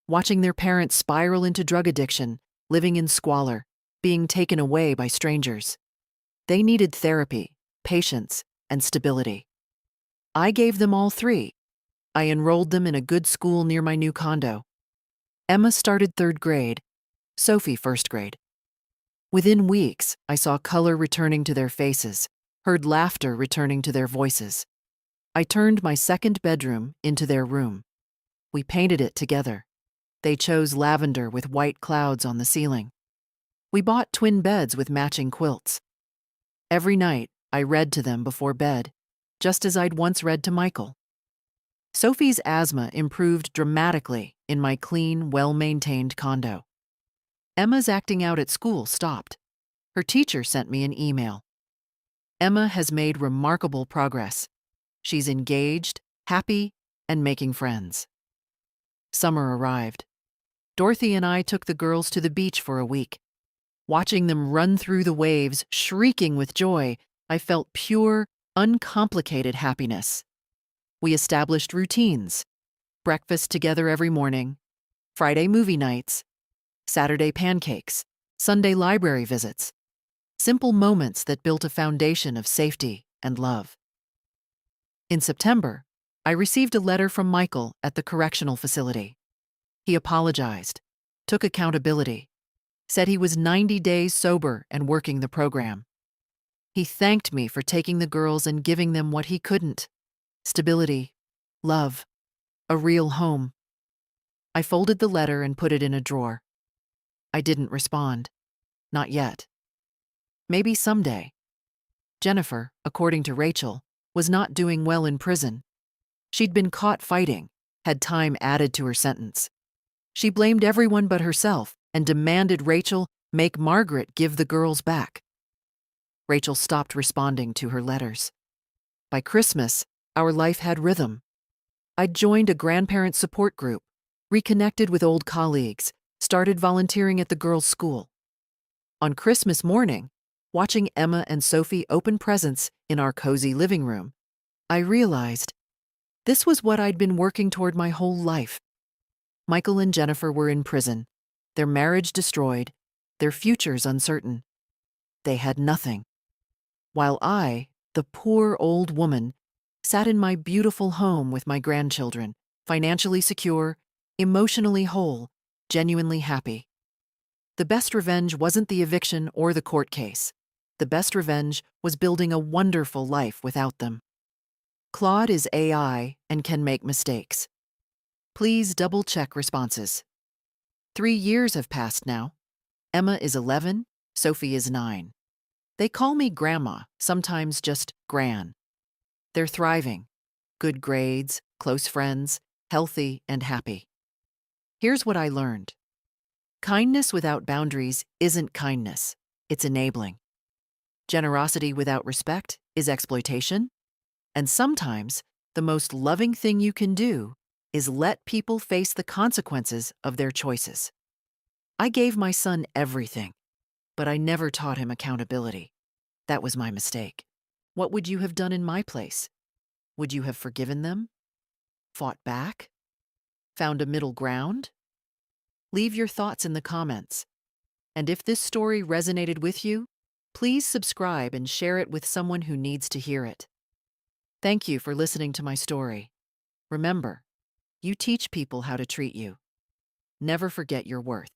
watching their parents spiral into drug addiction, living in squalor, being taken away by strangers. They needed therapy, patience, and stability. I gave them all 3. I enrolled them in a good school near my new condo. Emma started 3rd grade, Sophie 1st grade. Within weeks, I saw color returning to their faces, heard laughter returning to their voices. I turned my 2nd bedroom into their room. We painted it together. They chose lavender with white clouds on the ceiling. We bought twin beds with matching quilts. Every night, I read to them before bed, just as I'd once read to Michael. Sophie's asthma improved dramatically in my clean, well-maintained condo. Emma's acting out at school stopped. Her teacher sent me an email. Emma has made remarkable progress. She's engaged, happy, and making friends. Summer arrived. Dorothy and I took the girls to the beach for a week. Watching them run through the waves, shrieking with joy, I felt pure, uncomplicated happiness. We established routines: breakfast together every morning, Friday movie nights, Saturday pancakes, Sunday library visits. Simple moments that built a foundation of safety and love. In September, I received a letter from Michael at the correctional facility. He apologized, took accountability, said he was 90 days sober and working the program. He thanked me for taking the girls and giving them what he couldn't: stability, love, a real home. I folded the letter and put it in a drawer. I didn't respond. Not yet. Maybe someday. Jennifer, according to Rachel, was not doing well in prison. She'd been caught fighting, had time added to her sentence. She blamed everyone but herself and demanded Rachel make Margaret give the girls back. Rachel stopped responding to her letters. By Christmas, our life had rhythm. I'd joined a grandparent support group, reconnected with old colleagues, started volunteering at the girls' school. On Christmas morning, watching Emma and Sophie open presents in our cozy living room, I realized this was what I'd been working toward my whole life. Michael and Jennifer were in prison, their marriage destroyed, their futures uncertain. They had nothing. While I, the poor old woman, sat in my beautiful home with my grandchildren, financially secure, emotionally whole, genuinely happy. The best revenge wasn't the eviction or the court case. The best revenge was building a wonderful life without them. Claude is AI and can make mistakes. Please double-check responses. 3 years have passed now. Emma is 11, Sophie is 9. They call me Grandma, sometimes just Gran. They're thriving. Good grades, close friends, healthy and happy. Here's what I learned. Kindness without boundaries isn't kindness, it's enabling. Generosity without respect is exploitation. And sometimes, the most loving thing you can do is let people face the consequences of their choices. I gave my son everything, but I never taught him accountability. That was my mistake. What would you have done in my place? Would you have forgiven them? Fought back? Found a middle ground? Leave your thoughts in the comments. And if this story resonated with you, please subscribe and share it with someone who needs to hear it. Thank you for listening to my story. Remember, you teach people how to treat you. Never forget your worth.